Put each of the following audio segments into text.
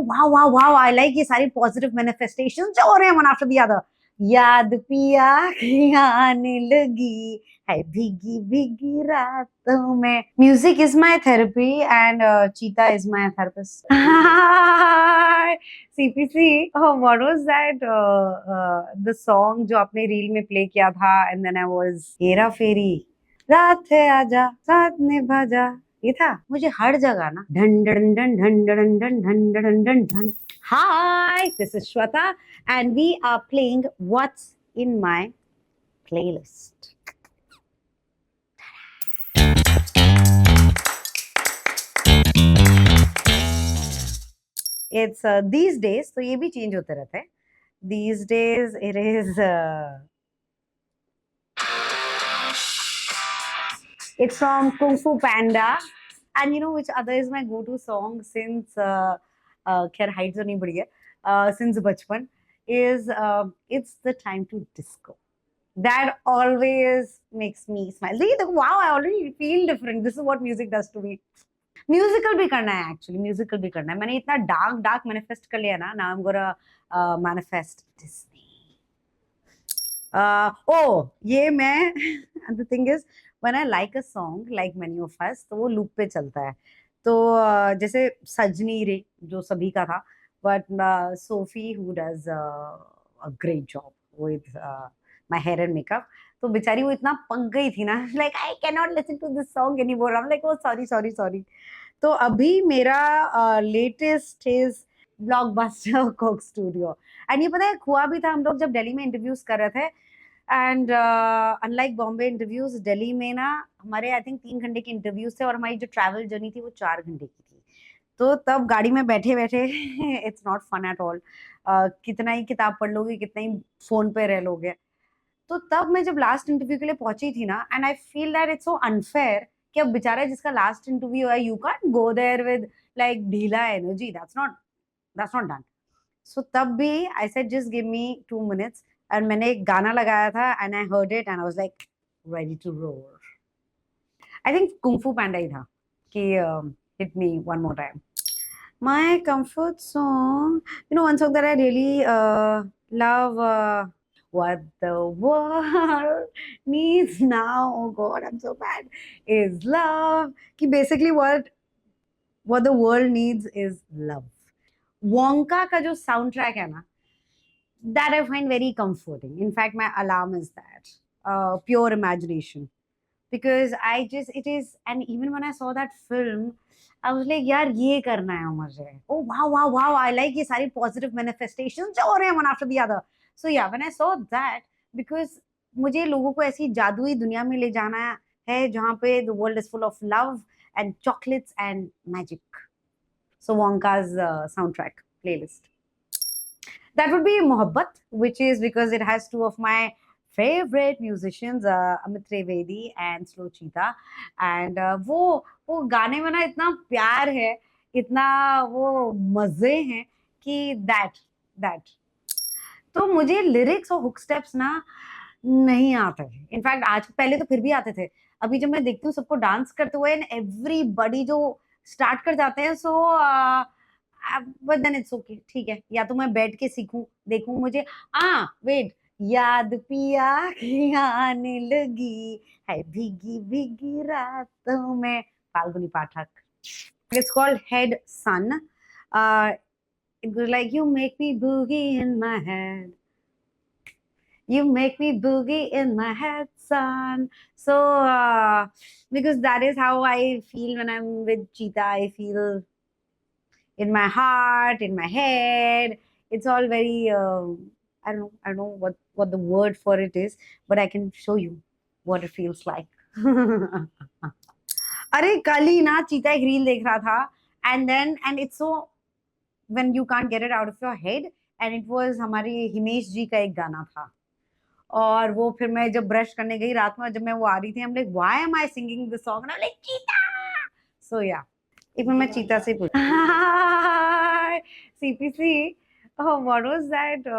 wow, wow, wow, I like ये सारी positive manifestations जो हो रहे हैं one after the other. याद पिया की आने लगी है भीगी भीगी रातों में. Music is my therapy and Cheetah is my therapist. Hi, CPC. Oh, what was that? The song जो आपने रील में play किया था and then I was Hera फेरी रात है आजा साथ निभा जा. ये था मुझे हर जगह ना ढन ढन ढन ढन ढन ढन ढन ढन ढन ढन. Hi, this is Shweta and we are playing What's in My Playlist. It's these days, तो ये भी change होते रहते हैं. These days it is it's from Kung Fu Panda. And you know which other is my go-to song since खैर height तो नहीं बढ़ी है since बचपन is It's the Time to Disco. That always makes me smile. देखो, wow, I already feel different. This is what music does to me. Musical भी करना है एक्चुअली, म्यूजिकल भी करना है. मैंने इतना डार्क डार्क मैनिफेस्ट कर लिया ना. Now I am gonna manifest Disney. ये मैं the thing is when I like a song like many of us तो वो लूप पे चलता है. तो जैसे सजनी रे जो सभी का था, but Sophie who does a great job with my hair and makeup, तो बेचारी वो इतना पक गई थी ना, like I can not listen to this song any more. I am like oh sorry sorry sorry. तो अभी मेरा latest is blockbuster Coke Studio. And ये पता है हुआ भी था, हम लोग जब दिल्ली में इंटरव्यूज कर रहे थे and unlike Bombay interviews, Delhi में ना हमारे आई थिंक 3 घंटे के इंटरव्यूज थे और हमारी जो ट्रैवल जर्नी थी वो 4 घंटे की थी. तो तब गाड़ी में बैठे बैठे it's not fun at all. कितना ही किताब पढ़ लोगे, कितना ही फोन पे रह लोगे. तो तब मैं जब लास्ट इंटरव्यू के लिए पहुंची थी ना, and I feel that it's so unfair कि अब बेचारा जिसका लास्ट इंटरव्यू है, you can't go there with like ढीला energy. That's not done. So तब भी I said just give me 2 minutes and मैंने एक गाना लगाया था and I heard it and I was like ready to roar. I think Kung Fu Panda ही था कि hit me one more time. My comfort song, you know, one song that I really love, what the world needs now, oh God, I'm so bad, is love. Ki basically what the world needs is love. Wonka का जो soundtrack है ना, that I find very comforting. In fact, my alarm is that pure imagination. Because it is, and even when I saw that film, I was like, यार ये करना है मुझे. Oh wow, wow, wow, I like ये सारी positive manifestations जो हो रहे हैं one after the other. So yeah, when I saw that, because मुझे लोगों को ऐसी जादुई दुनिया में ले जाना है जहाँ पे the world is full of love and chocolates and magic. So Wonka's soundtrack playlist. That would be Mohabbat, which is because it has two of my favorite musicians, Amit Trivedi and Slow Cheetah. And वो गाने में ना इतना प्यार है, इतना वो मजे हैं कि that. तो मुझे लिरिक्स और हुक स्टेप्स ना नहीं आते. इनफैक्ट आज पहले तो फिर भी आते थे. अभी जब मैं देखती हूँ सबको डांस करते हुए एंड एवरीबॉडी जो स्टार्ट कर जाते हैं, so but then it's okay. ठीक है, या तो मैं बैठ के सीखूं देखूं. मुझे वेट, याद पिया की आने लगी है भीगी भीगी रातों में, Falguni Pathak. It's called Head Sun. It goes like, you make me boogie in my head. You make me boogie in my head, son. So, because that is how I feel when I'm with Cheetah. I feel in my heart, in my head. It's all very, I don't know what the word for it is, but I can show you what it feels like. अरे कल ही ना चीता एक reel देख रहा था and it's so when you can't get it out of your head, and it was हमारे हिमेश जी का एक गाना था. और वो फिर मैं जब ब्रश करने गई रात में, जब मैं वो आ रही थी, I'm like, why am I singing this song? And I'm like, चीता. So yeah, एक मिनट मैं चीता से पूछ. CPC, oh, what was that?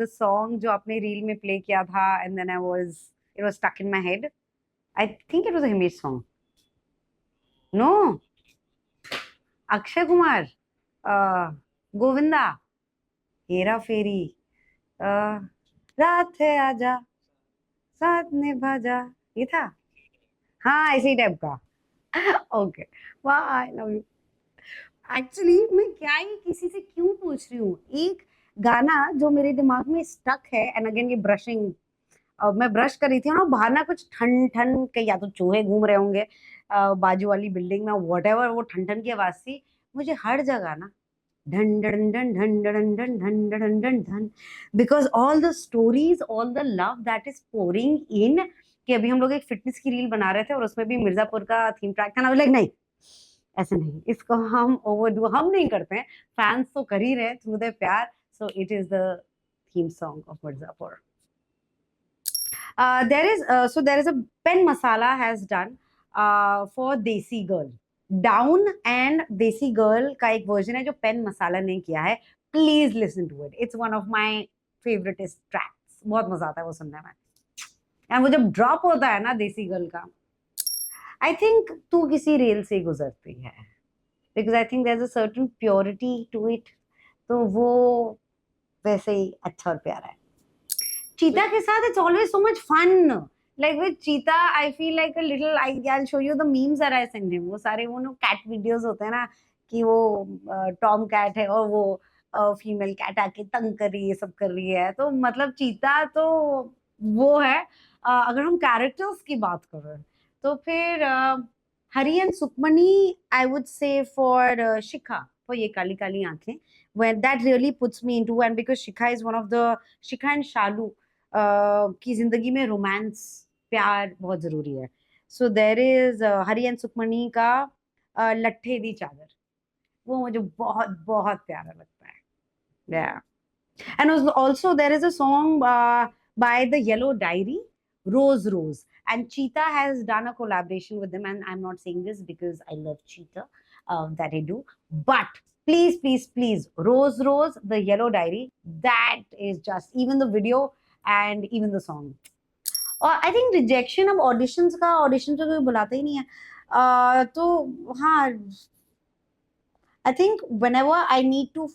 The song जो आपने रील में प्ले किया था and then it was stuck in my head. I think it was a Himesh song. No, Akshay Kumar. Govinda, Hera फेरी, अ, रात है आजा, साथ निभा जा, ये था। हाँ, इसी टाइप का। ओके, वाह, आई लव यू। एक्चुअली मैं क्या ही किसी से क्यों पूछ रही हूँ, एक गाना जो मेरे दिमाग में स्टक है, एंड अगेन ये ब्रशिंग, मैं ब्रश कर रही थी ना, बाहर ना कुछ ठन ठन के या तो चूहे घूम रहे होंगे बाजू वाली बिल्डिंग में, व्हाटएवर, वो ठन ठन की आवाज थी। मुझे हर जगह ना ढन ढन ढन ढन ढन ढन ढन ढन ढन ढन, because all the stories, all the love that is pouring in, कि अभी हम लोग एक फिटनेस की रील बना रहे थे और उसमें भी मिर्जापुर का थीम ट्रैक था ना, लाइक नहीं, ऐसे नहीं, इसको हम ओवरडू हम नहीं करते हैं, फैंस तो कर ही रहे थ्रू द प्यार, so it is the theme song of Mirzapur. There is a Pen Masala has done for Desi Girl. Down and Desi Girl का एक वर्जन है जो पेन मसाला ने किया है, please listen to it, it's one of my favouritest tracks, बहुत मजा आता है वो सुनने में, एंड वो जब ड्रॉप होता है ना देसी गर्ल का, आई थिंक तू किसी रेल से गुजरती है, because I think there is a certain purity to it, तो वो वैसे ही अच्छा और प्यारा है। चीता के साथ it's always so much fun, like with Cheetah I feel like a little, I show you the memes that I send him, वो सारे वो नो कैट वीडियोस होते हैं ना, कि वो टॉम कैट है और वो फीमेल कैट आके तंग कर रही है, सब कर रही है, तो मतलब चीता तो वो है। अगर हम कैरेक्टर्स की बात करें तो फिर Hari and Sukmani, I would say for Shikha, for ये काली काली आंखें, when that really puts me into, and because Shikha is one of the, Shikha and Shalu की जिंदगी में रोमांस, प्यार बहुत जरूरी है, so there is Hari and Sukhmani का लट्ठे दी चादर, वो मुझे बहुत बहुत प्यारा लगता है। Yeah. And also there is a song by the Yellow Diary, Rose Rose. And Cheetah has done a collaboration with them. And I'm not saying this because I love Cheetah, that I do. But please, please, please, Rose Rose, the Yellow Diary, that is just, even the video and even the song. और I think rejection, अब auditions का, audition तो कोई बुलाता ही नहीं है, तो हाँ, I think whenever I need to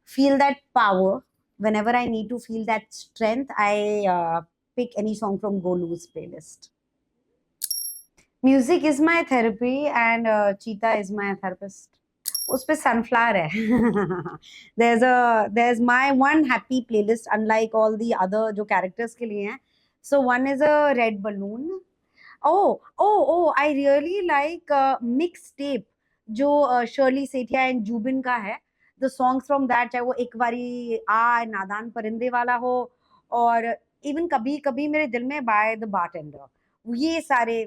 feel that power, whenever I need to feel that strength, I pick any song from Golu's playlist. Music is my therapy and Cheetah is my therapist. उस पे sunflower है. there's my one happy playlist, unlike all the other जो characters के लिए हैं. So one is a red balloon. Oh, I really like mixtape जो Shirley Sethia and Jubin का है. The songs from that, चाहे वो एक बारी आ, नादान परिंदे वाला हो, और इवन कभी कभी मेरे दिल में by the bartender, ये सारे,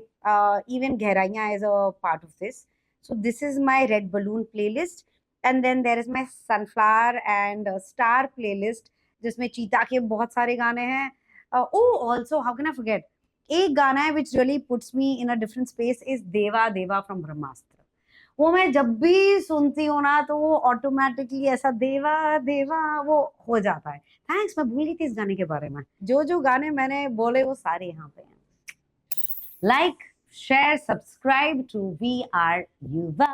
even गहराइयाँ is a part of this. So this is my red balloon playlist, and then there is my sunflower and star playlist जिसमें चीता के बहुत सारे गाने हैं. Also, how can I forget? एक गाना है which really puts me in a different space is देवा देवा from ब्रह्मास्त्र. वो मैं जब भी सुनती हूँ ना तो वो ऑटोमेटिकली ऐसा देवा देवा वो हो जाता है. थैंक्स, मैं भूल गई थी इस गाने के बारे में, जो जो गाने मैंने बोले वो सारे यहाँ पे हैं. Like, share, subscribe to We Are Yuva.